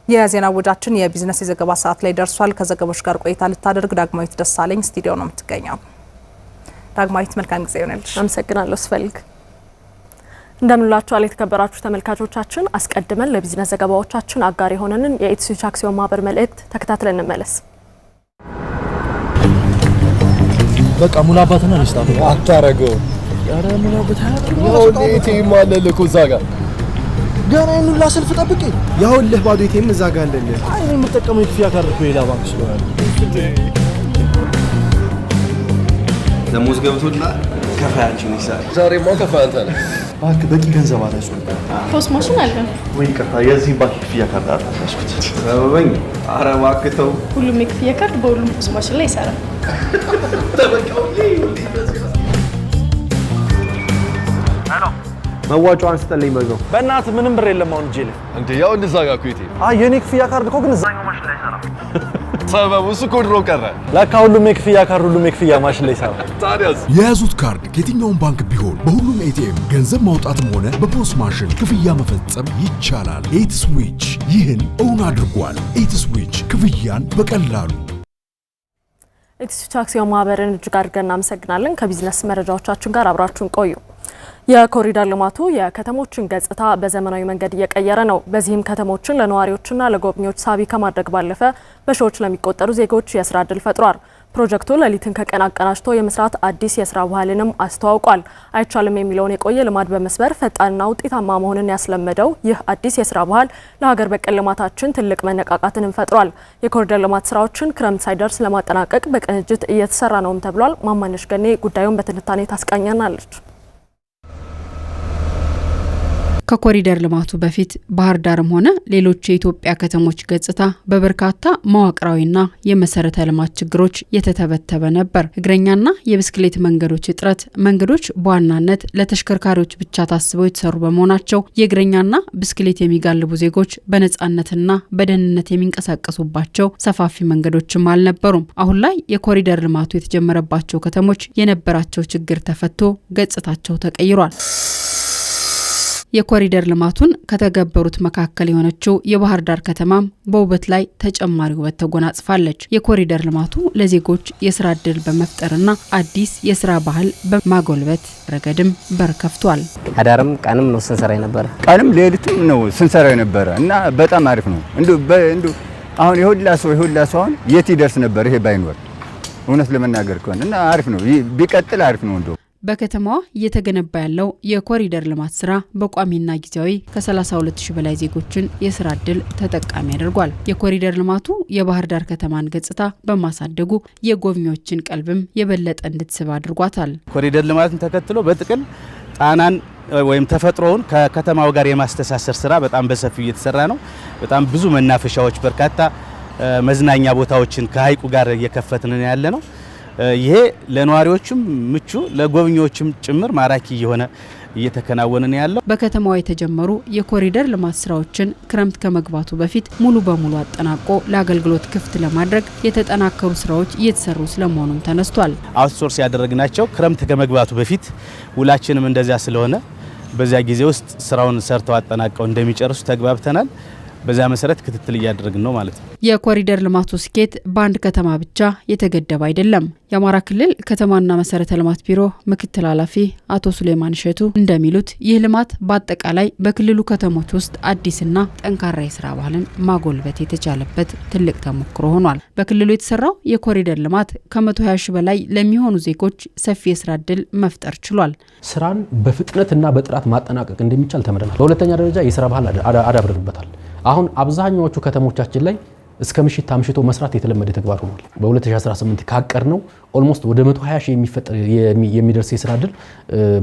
የዜና ወጃችን የቢዝነስ የዘገባ ሰዓት ላይ ደርሷል። ከዘገባዎች ጋር ቆይታ ልታደርግ ዳግማዊት ደሳለኝ ስቱዲዮ ነው የምትገኘው። ዳግማዊት መልካም ጊዜ ይሁንልሽ። አመሰግናለሁ ስፈልግ። እንደምንላችኋል የተከበራችሁ ተመልካቾቻችን፣ አስቀድመን ለቢዝነስ ዘገባዎቻችን አጋር የሆነንን የኢትስዊች አክሲዮን ማህበር መልእክት ተከታትለን እንመለስ። በቃ ሙላባትና ልስጣት አታረገው ያረ ሙላባት ያው ለቲ ማለልኩ ዛጋ ገና ይኑላ ላሰልፍ ጠብቂ ያውልህ ባዶ ኢቲኤም እዛ ጋር አለልህ። አይ እኔ የምጠቀመው ክፍያ ካርድ እኮ ሌላ ባንክ ስለሆነ ደሞዝ ገብቶላ ከፋያችን ይሳል። ዛሬማ ከፋይ አንተ ነህ። ባንክ በቂ ገንዘብ አለሽ ፖስ ማሽን አለ ወይ? ከፋ የዚህ ባንክ ክፍያ ካርድ አታስኩት ሰበበኝ። ኧረ እባክህ ተው። ሁሉም የክፍያ ካርድ በሁሉም ፖስ ማሽን ላይ ይሰራል። ተበቃው መዋጮን ስጠልኝ በዛው በእናት ምንም ብር የለም አሁን ጄል እንዴ ያው እንደዛ ጋር እኮ ኢቲኤም የኔ ክፍያ ካርድ እኮ ግን እዛኛው ማሽን ላይ ይሰራል። ሰበቡ እሱ እኮ ድሮ ቀረ። ለካ ሁሉም የክፍያ ካርድ ሁሉም የክፍያ ማሽን ላይ ይሰራል። ታዲያስ የያዙት ካርድ ከየትኛውም ባንክ ቢሆን በሁሉም ኤቲኤም ገንዘብ ማውጣትም ሆነ በፖስ ማሽን ክፍያ መፈጸም ይቻላል። ኢትስዊች ይህን እውን አድርጓል። ኢትስዊች ክፍያን በቀላሉ። ኢትስዊች አክሲዮን ማህበርን እጅግ አድርገን እናመሰግናለን። ከቢዝነስ መረጃዎቻችን ጋር አብራችሁን ቆዩ። የኮሪደር ልማቱ የከተሞችን ገጽታ በዘመናዊ መንገድ እየቀየረ ነው። በዚህም ከተሞችን ለነዋሪዎችና ለጎብኚዎች ሳቢ ከማድረግ ባለፈ በሺዎች ለሚቆጠሩ ዜጎች የስራ ዕድል ፈጥሯል። ፕሮጀክቱ ሌሊትን ከቀን አቀናጅቶ የመስራት አዲስ የስራ ባህልንም አስተዋውቋል። አይቻልም የሚለውን የቆየ ልማድ በመስበር ፈጣንና ውጤታማ መሆንን ያስለመደው ይህ አዲስ የስራ ባህል ለሀገር በቀል ልማታችን ትልቅ መነቃቃትን ፈጥሯል። የኮሪደር ልማት ስራዎችን ክረምት ሳይደርስ ለማጠናቀቅ በቅንጅት እየተሰራ ነውም ተብሏል። ማማነሽ ገኔ ጉዳዩን በትንታኔ ታስቃኘናለች። ከኮሪደር ልማቱ በፊት ባህር ዳርም ሆነ ሌሎች የኢትዮጵያ ከተሞች ገጽታ በበርካታ መዋቅራዊና የመሰረተ ልማት ችግሮች የተተበተበ ነበር። እግረኛና የብስክሌት መንገዶች እጥረት፣ መንገዶች በዋናነት ለተሽከርካሪዎች ብቻ ታስበው የተሰሩ በመሆናቸው የእግረኛና ብስክሌት የሚጋልቡ ዜጎች በነጻነትና በደህንነት የሚንቀሳቀሱባቸው ሰፋፊ መንገዶችም አልነበሩም። አሁን ላይ የኮሪደር ልማቱ የተጀመረባቸው ከተሞች የነበራቸው ችግር ተፈቶ ገጽታቸው ተቀይሯል። የኮሪደር ልማቱን ከተገበሩት መካከል የሆነችው የባህር ዳር ከተማም በውበት ላይ ተጨማሪ ውበት ተጎናጽፋለች። የኮሪደር ልማቱ ለዜጎች የስራ ዕድል በመፍጠርና አዲስ የስራ ባህል በማጎልበት ረገድም በር ከፍቷል። አዳርም ቀንም ነው ስንሰራ የነበረ፣ ቀንም ሌሊትም ነው ስንሰራ የነበረ እና በጣም አሪፍ ነው። እንዱ አሁን የሁላ ሰው አሁን የት ይደርስ ነበር ይሄ ባይኖር? እውነት ለመናገር ከሆነ እና አሪፍ ነው፣ ቢቀጥል አሪፍ ነው። እንደው በከተማዋ እየተገነባ ያለው የኮሪደር ልማት ስራ በቋሚና ጊዜያዊ ከ32000 በላይ ዜጎችን የስራ ዕድል ተጠቃሚ ያደርጓል። የኮሪደር ልማቱ የባህር ዳር ከተማን ገጽታ በማሳደጉ የጎብኚዎችን ቀልብም የበለጠ እንድትስብ አድርጓታል። ኮሪደር ልማትን ተከትሎ በጥቅል ጣናን ወይም ተፈጥሮውን ከከተማው ጋር የማስተሳሰር ስራ በጣም በሰፊው እየተሰራ ነው። በጣም ብዙ መናፈሻዎች፣ በርካታ መዝናኛ ቦታዎችን ከሀይቁ ጋር እየከፈትን ያለ ነው። ይሄ ለነዋሪዎችም ምቹ ለጎብኚዎችም ጭምር ማራኪ የሆነ እየተከናወነ ነው ያለው። በከተማዋ የተጀመሩ የኮሪደር ልማት ስራዎችን ክረምት ከመግባቱ በፊት ሙሉ በሙሉ አጠናቆ ለአገልግሎት ክፍት ለማድረግ የተጠናከሩ ስራዎች እየተሰሩ ስለመሆኑም ተነስቷል። አውትሶርስ ያደረግናቸው ክረምት ከመግባቱ በፊት ውላችንም እንደዚያ ስለሆነ በዚያ ጊዜ ውስጥ ስራውን ሰርተው አጠናቀው እንደሚጨርሱ ተግባብተናል። በዛ መሰረት ክትትል እያደረግን ነው ማለት ነው። የኮሪደር ልማቱ ስኬት በአንድ ከተማ ብቻ የተገደበ አይደለም። የአማራ ክልል ከተማና መሰረተ ልማት ቢሮ ምክትል ኃላፊ አቶ ሱሌማን ሸቱ እንደሚሉት ይህ ልማት በአጠቃላይ በክልሉ ከተሞች ውስጥ አዲስና ጠንካራ የስራ ባህልን ማጎልበት የተቻለበት ትልቅ ተሞክሮ ሆኗል። በክልሉ የተሰራው የኮሪደር ልማት ከ120 ሺህ በላይ ለሚሆኑ ዜጎች ሰፊ የስራ ዕድል መፍጠር ችሏል። ስራን በፍጥነትና በጥራት ማጠናቀቅ እንደሚቻል ተምረናል። በሁለተኛ ደረጃ የስራ ባህል አዳብረንበታል። አሁን አብዛኛዎቹ ከተሞቻችን ላይ እስከ ምሽት አምሽቶ መስራት የተለመደ ተግባር ሆኗል። በ2018 ካቀር ነው ኦልሞስት ወደ 120 ሺህ የሚደርስ የስራ ዕድል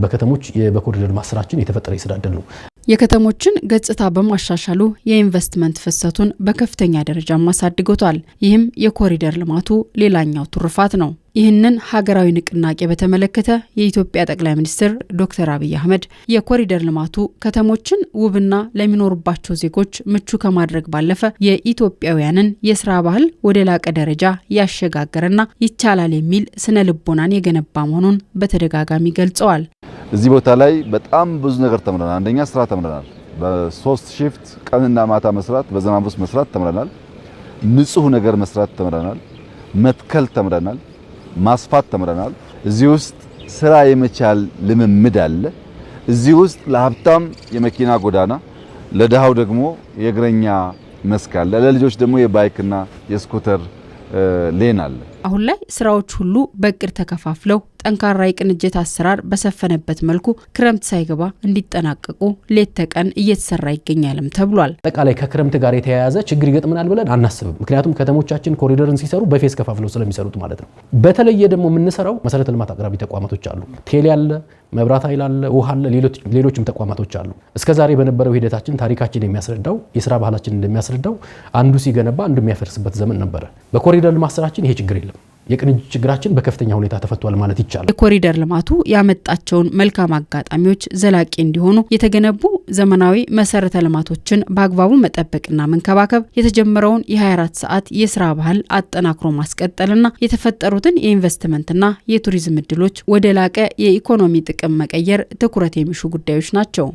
በከተሞች በኮሪደር ልማት ስራችን የተፈጠረ የስራ ዕድል ነው። የከተሞችን ገጽታ በማሻሻሉ የኢንቨስትመንት ፍሰቱን በከፍተኛ ደረጃ ማሳድጎታል። ይህም የኮሪደር ልማቱ ሌላኛው ትሩፋት ነው። ይህንን ሀገራዊ ንቅናቄ በተመለከተ የኢትዮጵያ ጠቅላይ ሚኒስትር ዶክተር አብይ አህመድ የኮሪደር ልማቱ ከተሞችን ውብና ለሚኖሩባቸው ዜጎች ምቹ ከማድረግ ባለፈ የኢትዮጵያውያንን የስራ ባህል ወደ ላቀ ደረጃ ያሸጋገረና ይቻላል የሚል ስነ ልቦናን የገነባ መሆኑን በተደጋጋሚ ገልጸዋል። እዚህ ቦታ ላይ በጣም ብዙ ነገር ተምረናል። አንደኛ ስራ ተምረናል። በ3 ሺፍት ቀንና ማታ መስራት፣ በዝናብ ውስጥ መስራት ተምረናል። ንጹህ ነገር መስራት ተምረናል። መትከል ተምረናል። ማስፋት ተምረናል። እዚህ ውስጥ ስራ የመቻል ልምምድ አለ። እዚህ ውስጥ ለሀብታም የመኪና ጎዳና፣ ለድሃው ደግሞ የእግረኛ መስክ አለ። ለልጆች ደግሞ የባይክና የስኩተር ሌን አለ። አሁን ላይ ስራዎች ሁሉ በእቅድ ተከፋፍለው ጠንካራ የቅንጅት አሰራር በሰፈነበት መልኩ ክረምት ሳይገባ እንዲጠናቀቁ ሌት ተቀን እየተሰራ ይገኛልም ተብሏል። አጠቃላይ ከክረምት ጋር የተያያዘ ችግር ይገጥመናል ብለን አናስብም። ምክንያቱም ከተሞቻችን ኮሪደርን ሲሰሩ በፌስ ከፋፍለው ስለሚሰሩት ማለት ነው። በተለየ ደግሞ የምንሰራው መሰረተ ልማት አቅራቢ ተቋማቶች አሉ። ቴሌ አለ፣ መብራት ኃይል አለ፣ ውሃ አለ፣ ሌሎችም ተቋማቶች አሉ። እስከዛሬ በነበረው ሂደታችን ታሪካችን የሚያስረዳው የስራ ባህላችን እንደሚያስረዳው አንዱ ሲገነባ አንዱ የሚያፈርስበት ዘመን ነበረ። በኮሪደር ልማት ስራችን ይሄ ችግር የለም። የቅንጅት ችግራችን በከፍተኛ ሁኔታ ተፈቷል ማለት ይቻላል። የኮሪደር ልማቱ ያመጣቸውን መልካም አጋጣሚዎች ዘላቂ እንዲሆኑ የተገነቡ ዘመናዊ መሰረተ ልማቶችን በአግባቡ መጠበቅና መንከባከብ፣ የተጀመረውን የ24 ሰዓት የስራ ባህል አጠናክሮ ማስቀጠልና የተፈጠሩትን የኢንቨስትመንትና የቱሪዝም እድሎች ወደ ላቀ የኢኮኖሚ ጥቅም መቀየር ትኩረት የሚሹ ጉዳዮች ናቸው።